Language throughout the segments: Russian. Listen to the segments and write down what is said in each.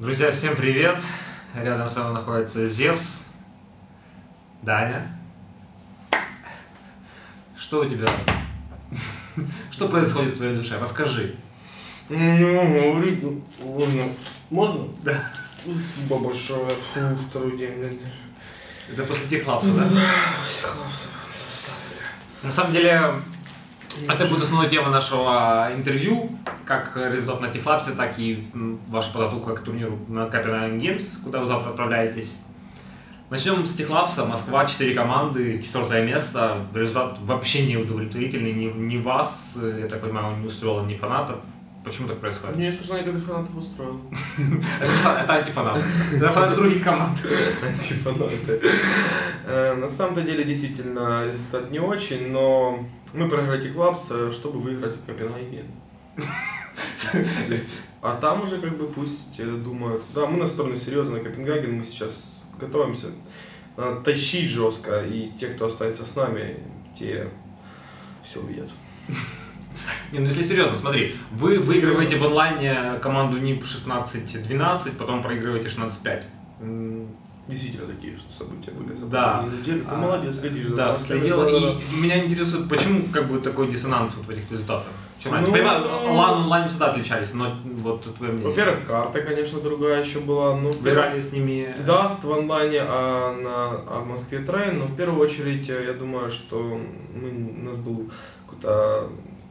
Друзья, всем привет! Рядом со мной находится Зевс. Даня. Что у тебя? Что происходит в твоей душе? Расскажи. Не могу говорить, ладно. Можно? Да. Спасибо большое. Фу, второй день, блин. Это после техлапса, да? Да, техлапса заставили. На самом деле, это будет основной тема нашего интервью, как результат на техлапсе, так и ваша подготовка к турниру на Copenhagen Games, куда вы завтра отправляетесь. Начнем с техлапса. Москва, 4 команды, 4 место. Результат вообще не удовлетворительный, ни вас, я так понимаю, не устроило, ни фанатов. Почему так происходит? Мне, если что, никогда фанатов устроил. Это антифанат. Это фанаты других команд. Антифанаты. На самом-то деле, действительно, результат не очень, но мы проиграли техлапс, чтобы выиграть Копенгаген. А там уже как бы пусть думают. Да, мы настроены серьезно на Копенгаген, мы сейчас готовимся. Надо тащить жестко, и те, кто останется с нами, те все увидят. Не, ну если серьезно, смотри, вы выигрываете в онлайне команду НИП 16-12, потом проигрываете 16-5. Действительно такие что события были за Да. последнюю неделю. Ты молодец, следишь за Да, новостями. следил. Да. И меня интересует, почему как бы такой диссонанс вот в этих результатах? Я Ну, понимаю, онлайн всегда отличались, но вот твое мнение. Во-первых, карта, конечно, другая еще была. Ну, Вы играли с ними... Даст в онлайне, а в Москве Трейн. Но в первую очередь, я думаю, что у нас был какой-то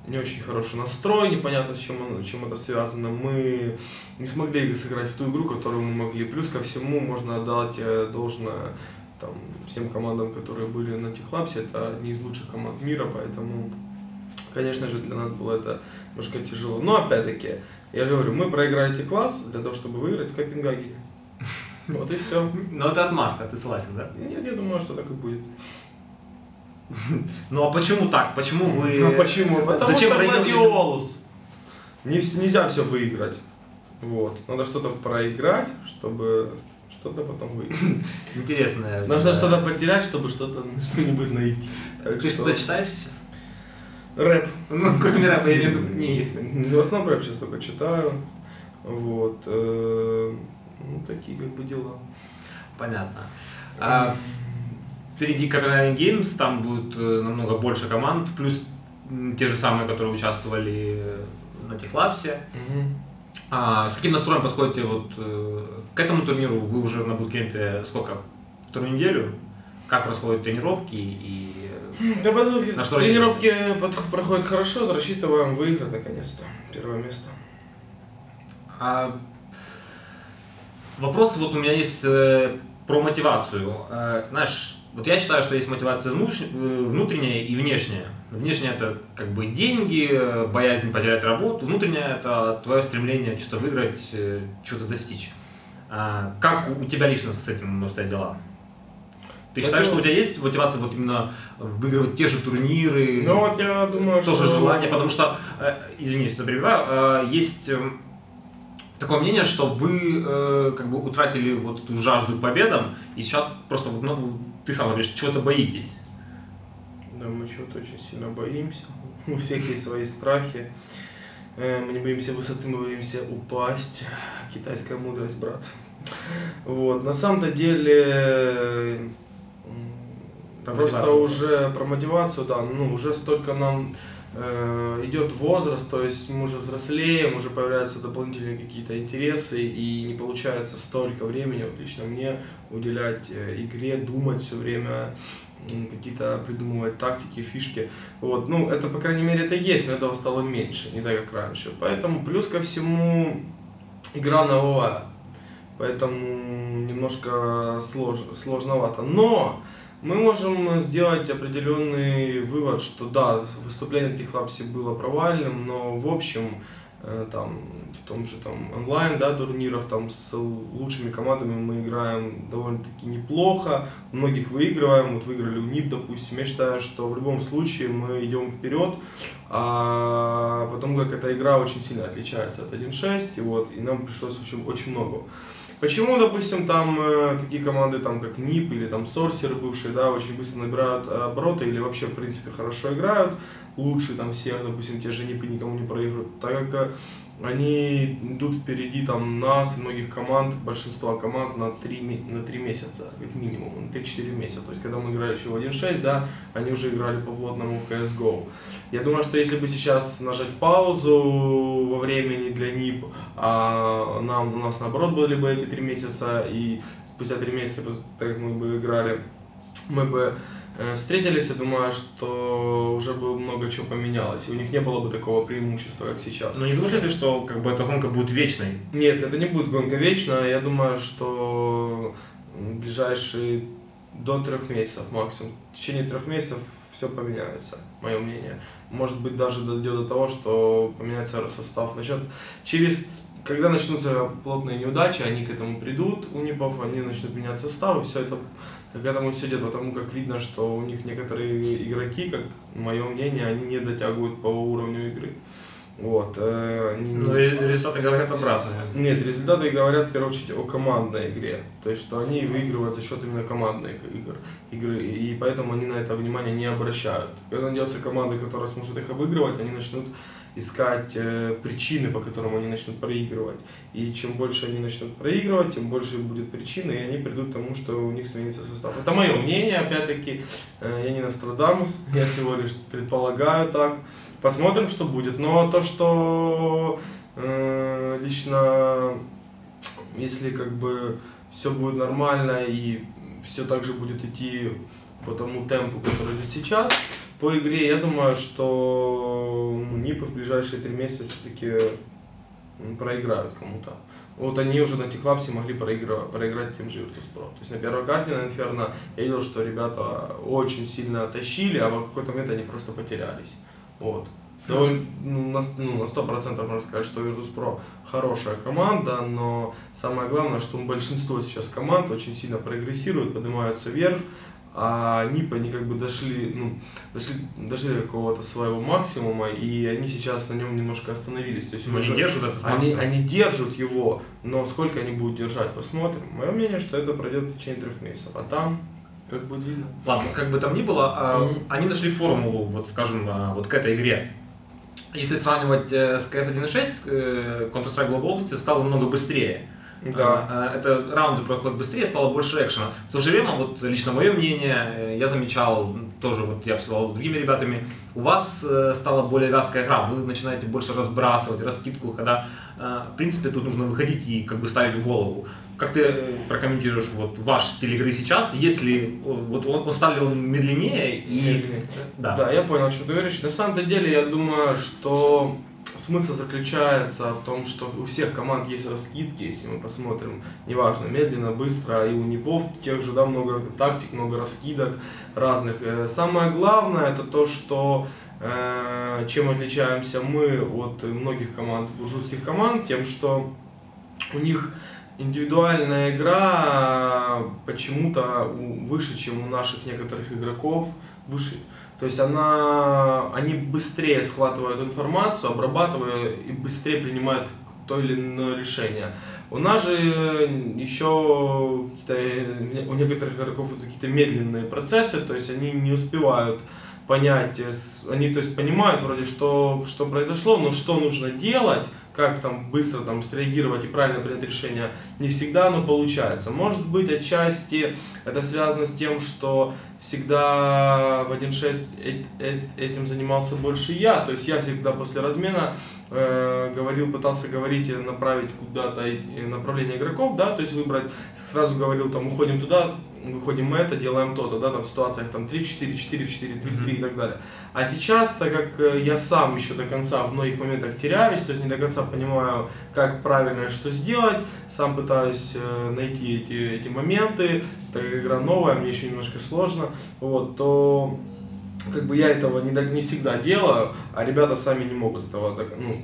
не очень хороший настрой, непонятно с чем это связано. Мы не смогли сыграть в ту игру, которую мы могли. Плюс ко всему можно отдать должное там, всем командам, которые были на техлапсе. Это одни из лучших команд мира, поэтому, конечно же, для нас было это немножко тяжело. Но опять-таки, я же говорю, мы проиграли техлапс для того, чтобы выиграть в Копенгагене. Вот и все. Но это отмазка, ты согласен, да? Нет, я думаю, что так и будет. Ну а почему так? Почему вы... А почему? Потому Зачем что проигрывали? гладиолус. Нельзя все выиграть. Вот. Надо что-то проиграть, чтобы что-то потом выиграть. Интересно. Нужно что-то потерять, чтобы что-нибудь найти. Так Ты что-то читаешь сейчас? Рэп. Ну, кроме рэпа, я имею в виду книги. В основном рэп сейчас только читаю. Вот. Ну, такие как бы дела. Понятно. Впереди Copenhagen Games, там будет намного больше команд, плюс те же самые, которые участвовали на техлапсе. С каким настроем подходите вот к этому турниру? Вы уже на буткемпе сколько? Вторую неделю? Как происходят тренировки и Да, на что тренировки проходят хорошо, рассчитываем выиграть наконец-то первое место. Вопрос вот у меня есть про мотивацию. Знаешь, вот я считаю, что есть мотивация внутренняя и внешняя. Внешняя – это как бы деньги, боязнь потерять работу. Внутренняя – это твое стремление что-то выиграть, что-то достичь. Как у тебя лично с этим обстоят дела? Ты считаешь, что у тебя есть мотивация вот именно выигрывать те же турниры? Ну вот я думаю, что... Тоже желание, потому что, извини, что перебиваю, есть такое мнение, что вы как бы утратили вот эту жажду к победам, и сейчас просто, ты сам говоришь, чего-то боитесь. Да, мы чего-то очень сильно боимся. У всех есть свои страхи. Мы не боимся высоты, мы боимся упасть. Китайская мудрость, брат. Вот. На самом-то деле, просто уже про мотивацию, да, ну уже столько нам идет возраст, то есть мы уже взрослеем, уже появляются дополнительные какие-то интересы, и не получается столько времени, вот лично мне, уделять игре, думать все время, какие-то придумывать тактики, фишки. Вот, ну, это, по крайней мере, это есть, но этого стало меньше, не так, как раньше. Поэтому, плюс ко всему, игра новая, поэтому немножко сложновато. Но мы можем сделать определенный вывод, что да, выступление в техлапсе было провальным, но в общем, там, в том же там, онлайн, да, турнирах там, с лучшими командами мы играем довольно-таки неплохо, многих выигрываем, вот выиграли у НИП, допустим. Я считаю, что в любом случае мы идем вперед, потому как эта игра очень сильно отличается от 1.6, и, вот, и нам пришлось очень много. Почему, допустим, там такие команды, там, как НИП или там Сорсеры бывшие, да, очень быстро набирают обороты или вообще, в принципе, хорошо играют, лучше там всех, допустим, те же НИПы никому не проигрывают, так как они идут впереди там нас и многих команд, большинства команд на 3 месяца, как минимум, на 3-4 месяца. То есть, когда мы играли еще в 1.6, да, они уже играли по плотному в CSGO. Я думаю, что если бы сейчас нажать паузу во времени для НИП, а у нас наоборот были бы эти 3 месяца, и спустя 3 месяца, так как мы бы играли, мы бы встретились, я думаю, что уже бы много чего поменялось, и у них не было бы такого преимущества, как сейчас. Но не думаешь ли ты, что как бы эта гонка будет вечной? Нет, это не будет гонка вечная. Я думаю, что в ближайшие до 3 месяцев максимум, в течение 3 месяцев все поменяется, мое мнение. Может быть, даже дойдет до того, что поменяется состав. Когда начнутся плотные неудачи, они к этому придут, у НИПов, они начнут менять состав, и все это к этому все идет, потому как видно, что у них некоторые игроки, как мое мнение, они не дотягивают по уровню игры. Вот. Но результаты говорят обратное. Нет, результаты говорят в первую очередь о командной игре. То есть, что они выигрывают за счет именно командных игры, и поэтому они на это внимание не обращают. Когда найдется команда, которая сможет их обыгрывать, они начнут искать причины, по которым они начнут проигрывать. И чем больше они начнут проигрывать, тем больше будет причины, и они придут к тому, что у них сменится состав. Это мое мнение, опять-таки, я не Нострадамус, я всего лишь предполагаю так. Посмотрим, что будет. Но то, что лично, если как бы все будет нормально и все так же будет идти по тому темпу, который идет сейчас, по игре, я думаю, что НИПы в ближайшие 3 месяца все-таки проиграют кому-то. Вот они уже на Техлапсе могли проиграть тем же Virtus.pro. То есть на первой карте на Inferno я видел, что ребята очень сильно тащили, а в какой-то момент они просто потерялись. Вот. На 100% можно сказать, что Virtus.pro хорошая команда, но самое главное, что большинство сейчас команд очень сильно прогрессируют, поднимаются вверх, а НИП они как бы дошли до какого-то своего максимума, и они сейчас на нем немножко остановились. То есть они держат этот максимум? Они держат его, но сколько они будут держать, посмотрим. Мое мнение, что это пройдет в течение 3 месяцев, а там как будет видно. Ладно, как бы там ни было, они нашли формулу, вот скажем, вот к этой игре. Если сравнивать с CS 1.6, Counter-Strike Global Offensive стало намного быстрее. Да. Это раунды проходят быстрее, стало больше экшена. В то же время, вот лично мое мнение, я замечал, тоже вот я обсуждал с другими ребятами, у вас стала более вязкая игра, вы начинаете больше разбрасывать, раскидку, когда, в принципе, тут нужно выходить и как бы ставить в голову. Как ты прокомментируешь вот ваш стиль игры сейчас, если вот он стал ли он медленнее и... Медленнее. Да, я понял, что ты говоришь. На самом деле, я думаю, что смысл заключается в том, что у всех команд есть раскидки, если мы посмотрим, неважно, медленно, быстро, и у НИПов тех же, да, много тактик, много раскидок разных. Самое главное, это то, что чем отличаемся мы от многих команд, буржуйских команд, тем, что у них индивидуальная игра почему-то выше, чем у наших некоторых игроков, выше. То есть они быстрее схватывают информацию, обрабатывают и быстрее принимают то или иное решение. У нас же еще у некоторых игроков какие-то медленные процессы, то есть они не успевают понять, они то есть понимают вроде, что произошло, но что нужно делать, как там быстро там среагировать и правильно принять решение, не всегда оно получается. Может быть, отчасти это связано с тем, что всегда в 1.6 этим занимался больше я, то есть я всегда после размена пытался говорить и направить куда-то направление игроков, да, то есть выбрать, сразу говорил там уходим туда, выходим мы это, делаем то-то, да, там в ситуациях там 3-4, 4-4, 3-3 и так далее. А сейчас, так как я сам еще до конца в многих моментах теряюсь, то есть не до конца понимаю, как правильно что сделать, сам пытаюсь найти эти моменты, так как игра новая, мне еще немножко сложно, вот, то как бы я этого не всегда делаю, а ребята сами не могут этого,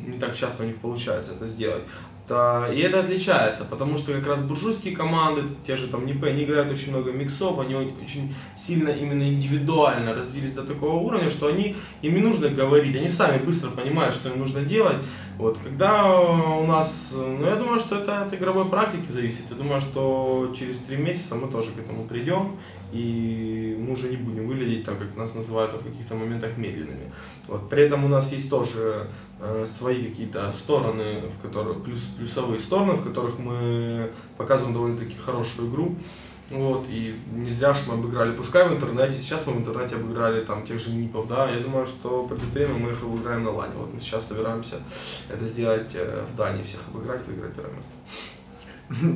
не так часто у них получается это сделать. И это отличается, потому что как раз буржуйские команды, те же там НИПы, они играют очень много миксов, они очень сильно именно индивидуально развились до такого уровня, что им не нужно говорить, они сами быстро понимают, что им нужно делать. Вот, когда у нас, я думаю, что это от игровой практики зависит, я думаю, что через 3 месяца мы тоже к этому придем, и мы уже не будем выглядеть так, как нас называют в каких-то моментах медленными. Вот. При этом у нас есть тоже свои какие-то стороны, в которых, плюсовые стороны, в которых мы показываем довольно-таки хорошую игру. Вот, и не зря же мы обыграли, пускай в интернете, сейчас мы в интернете обыграли там тех же НИПов, да, я думаю, что придет время, мы их обыграем на лане. Вот мы сейчас собираемся это сделать в Дании, всех обыграть, выиграть первое место.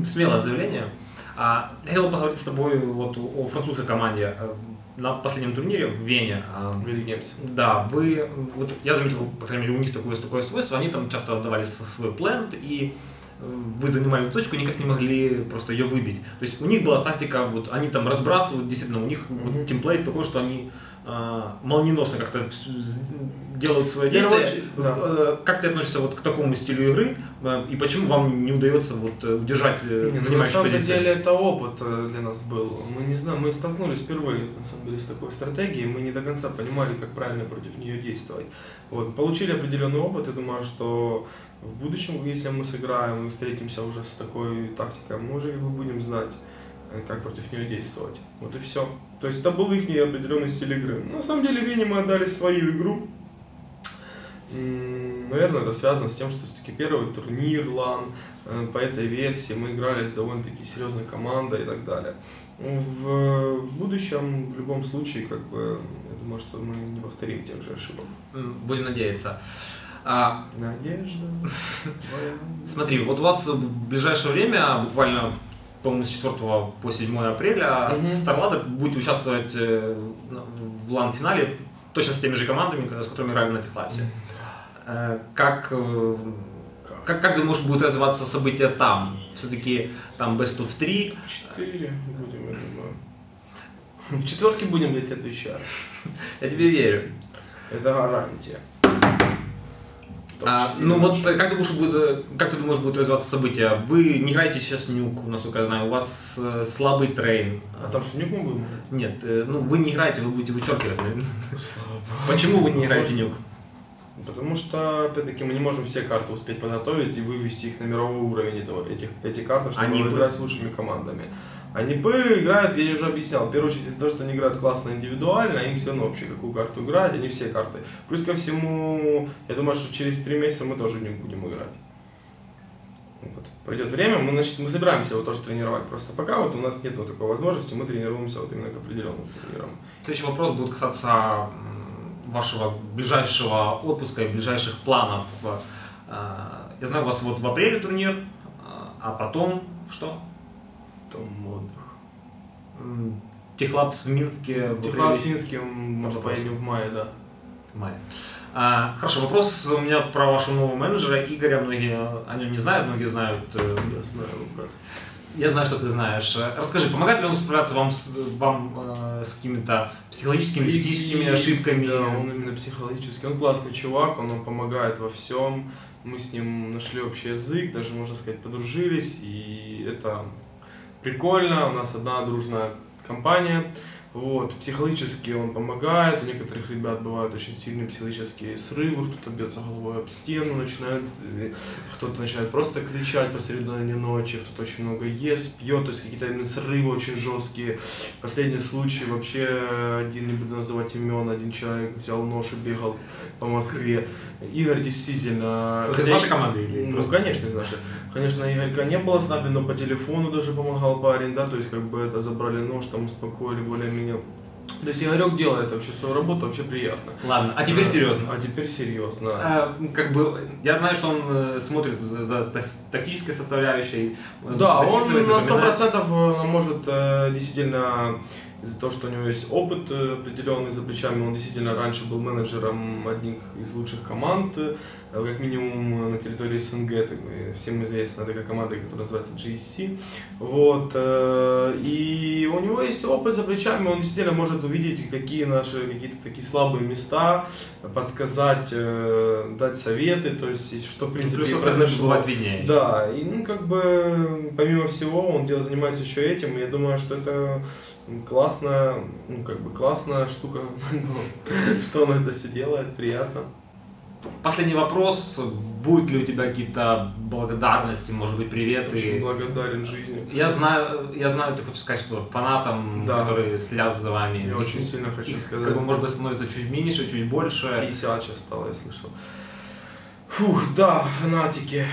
Смелое заявление. Я хотел поговорить с тобой вот о французской команде. На последнем турнире в Вене. Велигемс. Да, вот я заметил, по крайней мере, у них такое свойство, они там часто отдавали свой плент, и вы занимали точку, никак не могли просто ее выбить. То есть у них была тактика, вот они там разбрасывают, действительно, у них вот темплейт такой, что они молниеносно как-то делают свое действие. Да. Как ты относишься вот к такому стилю игры и почему вам не удается вот удержать занимающие позиции? На самом деле это опыт для нас был. Мы не знаем, мы столкнулись впервые на самом деле с такой стратегией, мы не до конца понимали, как правильно против нее действовать. Вот. Получили определенный опыт, я думаю, что в будущем, если мы сыграем и встретимся уже с такой тактикой, мы уже будем знать, как против нее действовать. Вот и все. То есть это был их определенный стиль игры. На самом деле в Вене мы отдали свою игру. Наверное, это связано с тем, что все-таки первый турнир LAN по этой версии мы играли с довольно-таки серьезной командой и так далее. В будущем, в любом случае, как бы, я думаю, что мы не повторим тех же ошибок. Будем надеяться. Надежда. Смотри, вот у вас в ближайшее время, буквально, по-моему, с 4 по 7 апреля, StarLadder будет участвовать в LAN-финале точно с теми же командами, с которыми играли на Техлапсе. Как думаешь, будут развиваться события там? Все-таки там Best of 3? 4 будем, я думаю. В четверке будем, я тебе отвечаю. Я тебе верю. Это гарантия. Ну вот, как ты думаешь, будут развиваться события? Вы не играете сейчас нюк, насколько я знаю, у вас слабый трейн. А там что, нюк мы будем? Нет, ну вы не играете, вы будете вычеркивать. Почему вы не играете нюк? Потому что, опять-таки, мы не можем все карты успеть подготовить и вывести их на мировой уровень, эти карты, чтобы играть с лучшими командами. А НИПы играют, я уже объяснял, в первую очередь из-за того, что они играют классно индивидуально, им все равно вообще какую карту играть, они все карты. Плюс ко всему, я думаю, что через 3 месяца мы тоже не будем играть. Вот. Пройдет время, мы собираемся его тоже тренировать, просто пока вот у нас нет вот такой возможности, мы тренируемся вот именно к определенным тренерам. Следующий вопрос будет касаться вашего ближайшего отпуска и ближайших планов. Я знаю, у вас вот в апреле турнир, а потом что? Отдых. Техлапс в Минске. Техлапс в Минске, может, поедем в мае, да. В мае. Хорошо, вопрос у меня про вашего нового менеджера Игоря. Многие о нем не знают, многие знают. Я знаю, брат. Я знаю, что ты знаешь. Расскажи, помогает ли он справляться вам с какими-то психологическими, физическими ошибками? Да, он именно психологический. Он классный чувак, он нам помогает во всем. Мы с ним нашли общий язык, даже, можно сказать, подружились. И это прикольно. У нас одна дружная компания. Вот. Психологически он помогает. У некоторых ребят бывают очень сильные психологические срывы. Кто-то бьется головой об стену, кто-то начинает просто кричать посередине ночи, кто-то очень много ест, пьет, то есть какие-то именно срывы очень жесткие. Последний случай вообще, не буду называть имен, один человек взял нож и бегал по Москве. Игорь действительно... Это из вашей команды или Ну, конечно, из нашей. Конечно, Игорька не было с нами, но по телефону даже помогал парень, да, то есть как бы это забрали нож, там успокоили более-менее. То есть Игорек делает вообще свою работу, вообще приятно. Ладно, а теперь серьезно. А теперь серьезно. Как бы, я знаю, что он смотрит за тактической составляющей. Да, он на 100% может действительно, из-за того, что у него есть опыт определенный за плечами, он действительно раньше был менеджером одних из лучших команд, как минимум на территории СНГ, всем известна такая команда, которая называется GSC. Вот. И у него есть опыт за плечами, он действительно может увидеть, какие наши какие-то такие слабые места, подсказать, дать советы, то есть что в принципе произошло. Да, и ну как бы помимо всего он занимается еще этим, и я думаю, что это классная, ну как бы классная штука, что он это все делает, приятно. Последний вопрос. Будут ли у тебя какие-то благодарности, может быть, приветы? Очень благодарен жизни. Я знаю, ты хочешь сказать, что фанатам, Да. которые следят за вами, Я очень сильно хочу сказать. как бы, может быть, становится чуть меньше, чуть больше. 50 сейчас стало, я слышал. Фух, да, фанатики.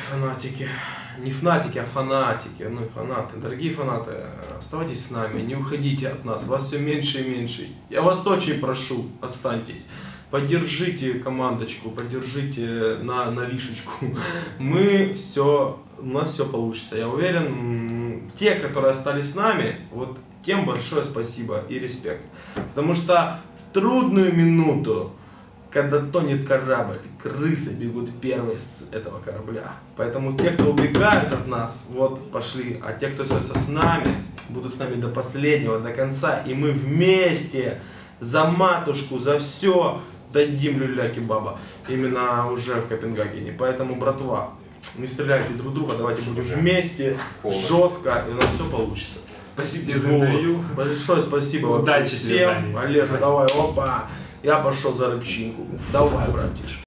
Не фанатики, а фанатики. Ну и фанаты. Дорогие фанаты, оставайтесь с нами, не уходите от нас. Вас все меньше и меньше. Я вас очень прошу, останьтесь. Поддержите командочку, поддержите на вишечку. У нас все получится. Я уверен, те, которые остались с нами, вот тем большое спасибо и респект. Потому что в трудную минуту, когда тонет корабль, крысы бегут первые с этого корабля. Поэтому те, кто убегают от нас, вот пошли. А те, кто остается с нами, будут с нами до последнего, до конца. И мы вместе за матушку, за все дадим люля-кебаба. Именно уже в Копенгагене. Поэтому, братва, не стреляйте друг друга, давайте будем вместе, жестко, и у нас все получится. Спасибо тебе за интервью. Большое спасибо Удачи всем. тебе, Олежа, давай, опа. Я пошел за рыбчинку. Давай, братиш.